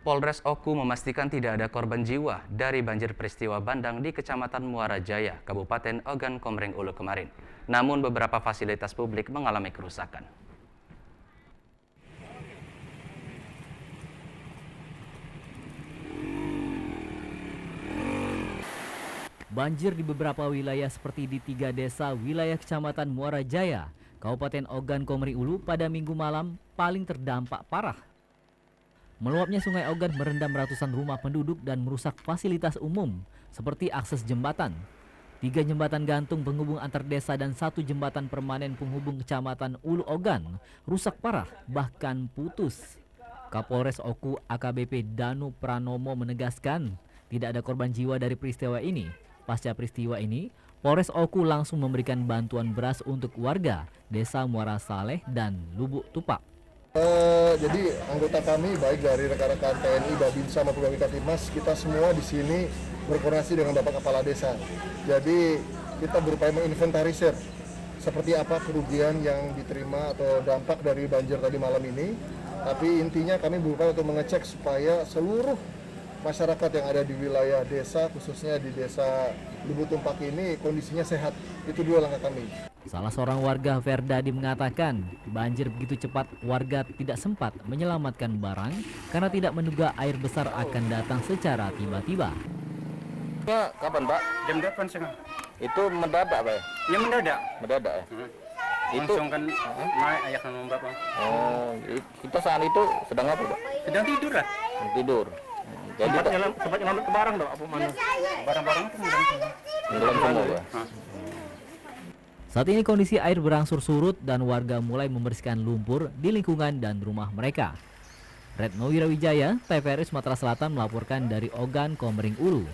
Polres Oku memastikan tidak ada korban jiwa dari banjir peristiwa bandang di Kecamatan Muara Jaya, Kabupaten Ogan Komering Ulu kemarin. Namun beberapa fasilitas publik mengalami kerusakan. Banjir di beberapa wilayah seperti di 3 desa wilayah Kecamatan Muara Jaya, Kabupaten Ogan Komering Ulu pada Minggu malam paling terdampak parah. Meluapnya Sungai Ogan merendam ratusan rumah penduduk dan merusak fasilitas umum seperti akses jembatan. 3 jembatan gantung penghubung antar desa dan 1 jembatan permanen penghubung Kecamatan Ulu Ogan rusak parah bahkan putus. Kapolres Oku AKBP Danu Pranomo menegaskan tidak ada korban jiwa dari peristiwa ini. Pasca peristiwa ini, Polres Oku langsung memberikan bantuan beras untuk warga Desa Muara Saleh dan Lubuk Tupak. Jadi anggota kami baik dari rekan-rekan TNI, Babinsa maupun Babinsa, kita semua di sini berkoordinasi dengan Bapak Kepala Desa. Jadi kita berupaya menginventarisir seperti apa kerugian yang diterima atau dampak dari banjir tadi malam ini. Tapi intinya kami berupaya untuk mengecek supaya seluruh masyarakat yang ada di wilayah desa, khususnya di desa Lubuk Tumpak ini kondisinya sehat. Itu dua langkah kami. Salah seorang warga Ferdadi mengatakan banjir begitu cepat warga tidak sempat menyelamatkan barang karena tidak menduga air besar akan datang secara tiba-tiba. Kapan Pak? Jam 8.30. Itu mendadak Pak ya? Ya mendadak. Mendadak ya? Itu Langsung kan naik ayah sama bapak. Oh, kita saat itu sedang apa Pak? Sedang tidur lah. Tidur. Jadi Sempat ngambil ke barang dong, apa mana? Barang-barang itu tenggelam semua Pak. Saat ini kondisi air berangsur surut dan warga mulai membersihkan lumpur di lingkungan dan rumah mereka. Retno Wirawijaya, TVRI Sumatera Selatan melaporkan dari Ogan Komering Ulu.